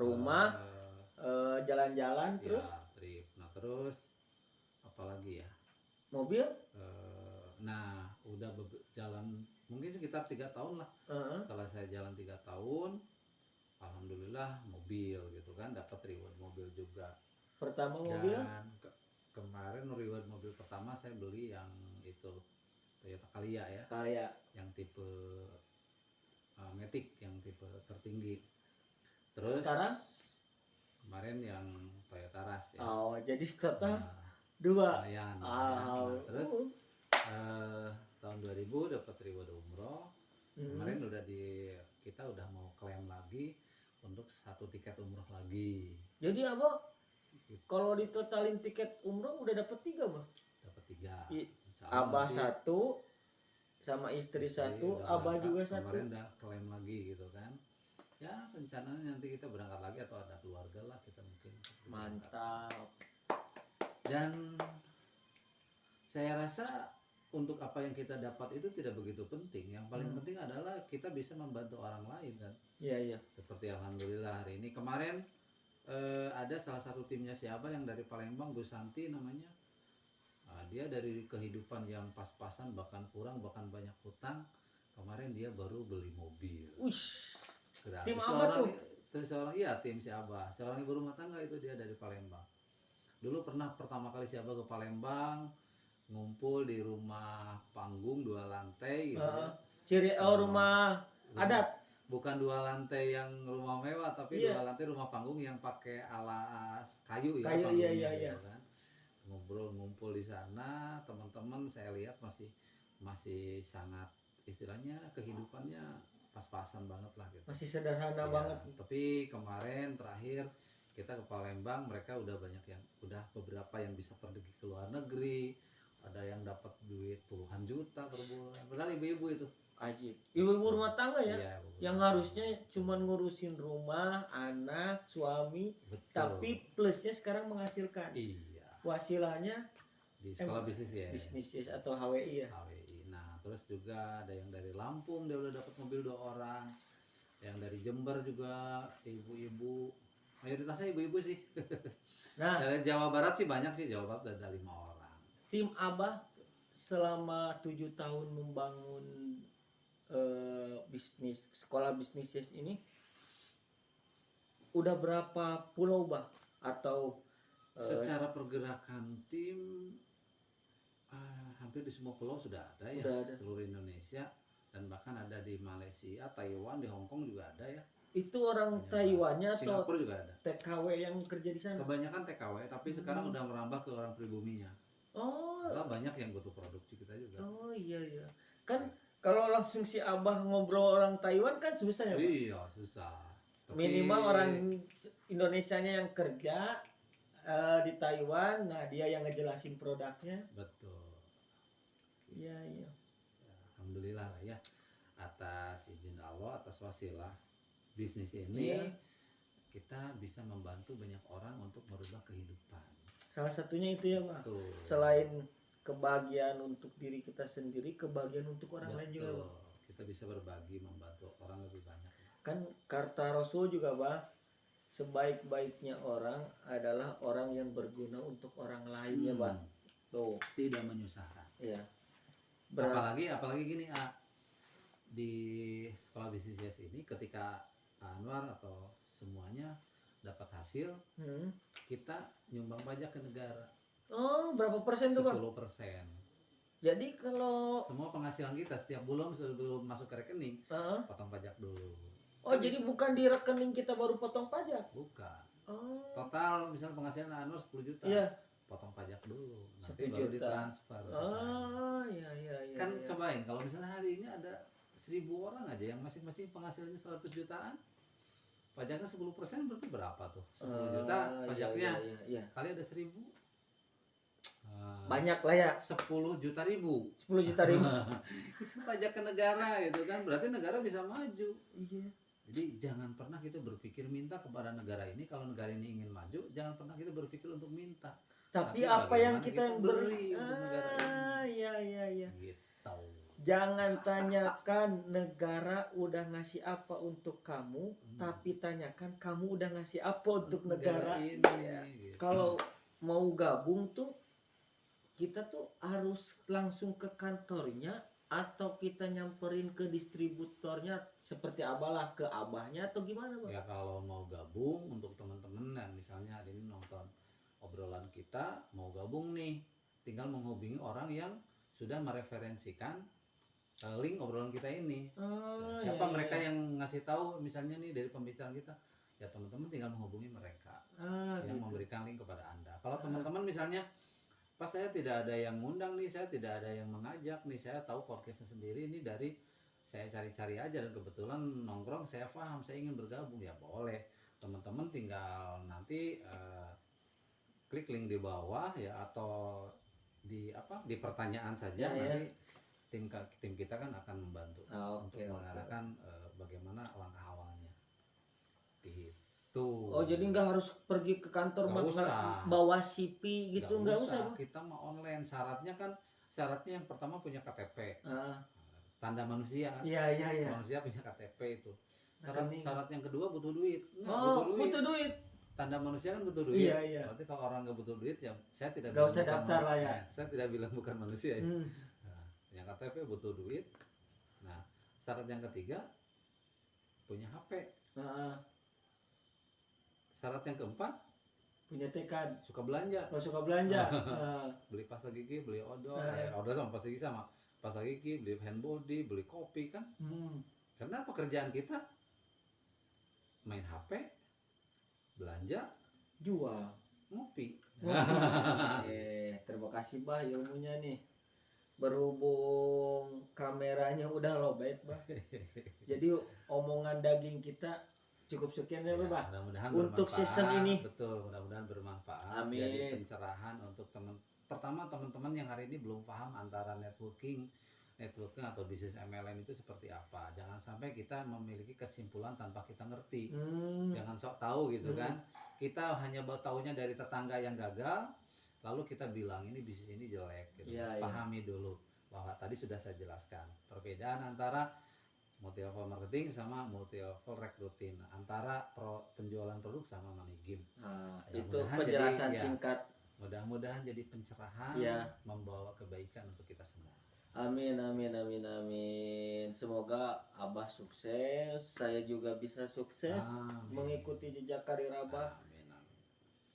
rumah, jalan-jalan, terus trip. Nah terus apa lagi ya, mobil. Nah udah jalan mungkin sekitar 3 tahun lah. Setelah saya jalan 3 tahun, alhamdulillah mobil gitu kan, dapat reward mobil juga. Pertama mobil? Dan kemarin reward mobil pertama saya beli yang itu Toyota Calya ya. Calya. Yang tipe Matic, yang tipe tertinggi. Terus sekarang? Kemarin yang Toyota Rush ya. Oh, jadi total Nah, 2. lumayan. Ah, Nah, terus tahun 2000 dapat reward umroh. Kemarin kita udah mau klaim lagi untuk 1 tiket umroh lagi. Jadi Abah kalau ditotalin tiket umroh udah dapat 3 Bang. Dapat 3. Abah 1 sama istri 1, Abah juga 1. Kemarin udah klaim lagi gitu kan. Ya rencananya nanti kita berangkat lagi atau ada keluarga lah kita mungkin. Mantap. Dan saya rasa untuk apa yang kita dapat itu tidak begitu penting. Yang paling penting adalah kita bisa membantu orang lain kan. Iya, iya. Seperti alhamdulillah hari ini kemarin ada salah satu timnya siapa yang dari Palembang, Bu Santi namanya. Dia dari kehidupan yang pas-pasan bahkan kurang bahkan banyak hutang. Kemarin dia baru beli mobil. Wih. Gratis. Tim apa tuh? Tim si Abah. Seorang ibu rumah tangga itu dia dari Palembang. Dulu pernah pertama kali si Abah ke Palembang ngumpul di rumah panggung 2 lantai gitu ya. Ciri rumah adat. Bukan 2 lantai yang rumah mewah tapi 2 lantai rumah panggung yang pakai alas kayu ya. Kayu, iya. Kan. Ngumpul di sana, teman-teman saya lihat masih sangat istilahnya kehidupannya pas-pasan banget lah gitu. Masih sederhana Ya, banget. tapi kemarin terakhir kita ke Palembang, mereka udah beberapa yang bisa pergi ke luar negeri, ada yang dapat duit puluhan juta per bulan. Padahal ibu-ibu itu Ajib. Ibu-ibu rumah tangga ya, iya, yang harusnya cuma ngurusin rumah, anak, suami, betul. tapi plusnya sekarang menghasilkan. Iya. Wasilahnya Di sekolah bisnis ya. bisnis atau HWI ya. HWI. Nah, terus juga ada yang dari Lampung dia udah dapat mobil 2 orang. Yang dari Jember juga ibu-ibu. Mayoritasnya ibu-ibu sih. Nah, dari Jawa Barat sih banyak sih, Jawa Barat ada 5 orang. tim Abah selama 7 tahun membangun bisnis sekolah bisnis ini udah berapa pulau Bah? Atau secara pergerakan tim hampir di semua pulau sudah ada ya, seluruh Indonesia, dan bahkan ada di Malaysia, Taiwan, di Hong Kong juga ada ya. Itu orang Taiwannya atau Singapura juga ada. TKW yang kerja di sana? Kebanyakan TKW, tapi sekarang udah merambah ke orang pribuminya. Oh. Karena banyak yang butuh produksi kita juga. Oh iya. Kan kalau langsung si Abah ngobrol orang Taiwan kan susah ya Pak? Iya susah. Tapi minimal orang Indonesianya yang kerja di Taiwan, nah dia yang ngejelasin produknya. Betul. Iya. Ya, alhamdulillah lah ya, atas izin Allah, atas wasilah bisnis ini kita bisa membantu banyak orang untuk merubah kehidupan. Salah satunya itu ya Pak. Betul. Selain kebahagiaan untuk diri kita sendiri, kebahagiaan untuk orang lain juga Pak. Kita bisa berbagi, membantu orang lebih banyak. Kan kata Rasul juga Pak, sebaik-baiknya orang adalah orang yang berguna untuk orang lainnya Pak. Tuh. Tidak menyusahkan. Iya. Apalagi gini di sekolah bisnis ini ketika Anwar atau semuanya dapat hasil, kita nyumbang pajak ke negara. Oh, berapa persen tuh Bang? 10%. Jadi kalau semua penghasilan kita setiap bulan sebelum masuk ke rekening, potong pajak dulu. Oh, jadi bukan di rekening kita baru potong pajak? Bukan. Oh. Total misalnya penghasilan Anwar 10 juta. Iya. Potong pajak dulu. Nanti 1 baru juta. ditransfer. Oh, iya. Kan cobain kalau misalnya hari ini ada 1000 orang aja yang masing-masing penghasilannya 100 jutaan. Pajaknya 10% berarti berapa tuh? 10 juta pajaknya. Iya. Kali ada 1000. Banyak lah ya. 10 juta ribu. 10 juta ribu. Pajak ke negara gitu kan. Berarti negara bisa maju. Iya. Jadi jangan pernah kita berpikir minta kepada negara ini. Kalau negara ini ingin maju, jangan pernah kita berpikir untuk minta. Tapi apa yang kita yang beri untuk negara ini. Iya. Gitu. Jangan tanyakan negara udah ngasih apa untuk kamu, tapi tanyakan kamu udah ngasih apa untuk negara ini. Gitu. Kalau mau gabung tuh kita tuh harus langsung ke kantornya atau kita nyamperin ke distributornya seperti abalah ke abahnya atau gimana Bang? Ya kalau mau gabung untuk teman-teman yang misalnya hari ini nonton obrolan kita mau gabung nih, tinggal menghubungi orang yang sudah mereferensikan link obrolan kita ini. Siapa mereka yang ngasih tahu misalnya nih dari pembicaraan kita, ya teman-teman tinggal menghubungi mereka yang gitu. memberikan link kepada Anda. Kalau teman-teman misalnya pas saya tidak ada yang ngundang nih, saya tidak ada yang mengajak nih, saya tahu podcastnya sendiri ini dari saya cari-cari aja dan kebetulan nongkrong, saya paham, saya ingin bergabung, ya boleh. Teman-teman tinggal nanti klik link di bawah ya, atau di pertanyaan saja, Ya, nanti tim kita kan akan membantu untuk Oke. mengarahkan bagaimana langkah awalnya. Gitu. Oh, jadi nggak harus pergi ke kantor Nggak usah. bawa CV gitu, nggak usah. Kita mau online, syaratnya yang pertama punya KTP, Ah, tanda manusia. iya. Manusia punya KTP itu. Rekening. Syarat yang kedua butuh duit. Oh, butuh duit. Tanda manusia kan butuh duit. Iya. Berarti kalau orang nggak butuh duit ya saya tidak Nggak bilang usah bukan daftar lah ya. Saya tidak bilang bukan manusia ya. Hmm. Nah, yang KTP butuh duit. Nah, syarat yang ketiga punya HP. Ah, Syarat yang keempat punya tekad. suka belanja. Kalau suka belanja. Ah, Beli pasta gigi, beli odol, Ah. odol sama pasta gigi sama. Pasta gigi, beli hand body, beli kopi kan. Karena pekerjaan kita main HP, belanja, jual. ngopi. Terima kasih Bah ilmunya nih. Berhubung kameranya udah lowbat Bah. Jadi omongan daging kita cukup sekian ya Bah. Mudah-mudahan Untuk bermanfaat. season ini. Betul, mudah-mudahan bermanfaat. Amin. Jadi pencerahan untuk teman-teman yang hari ini belum paham antara networking atau bisnis MLM itu seperti apa. Jangan sampai kita memiliki kesimpulan tanpa kita ngerti. Jangan sok tahu gitu kan. Kita hanya tahunya dari tetangga yang gagal, lalu kita bilang ini bisnis ini jelek gitu. Iya. Pahami dulu bahwa tadi sudah saya jelaskan perbedaan antara multi level marketing sama multi level recruiting, antara penjualan produk sama money game. Nah, Ya, itu mudah-mudahan penjelasan jadi, ya, singkat. Mudah-mudahan jadi pencerahan, Ya. membawa kebaikan untuk kita semua. Amin. Semoga Abah sukses, saya juga bisa sukses Amin. mengikuti jejak karir Abah, Amin.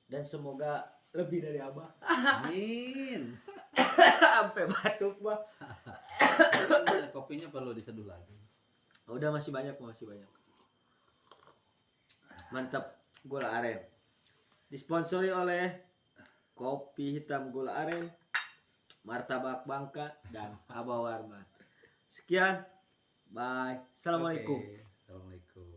dan semoga lebih dari Abah. Amin. Sampai batuk Bah. Kopinya perlu diseduh lagi. Udah masih banyak. Mantap, gula aren. Disponsori oleh Kopi Hitam Gula Aren, Martabak Bangka, dan Abah Warman. Sekian, bye. Assalamualaikum. Oke. Assalamualaikum.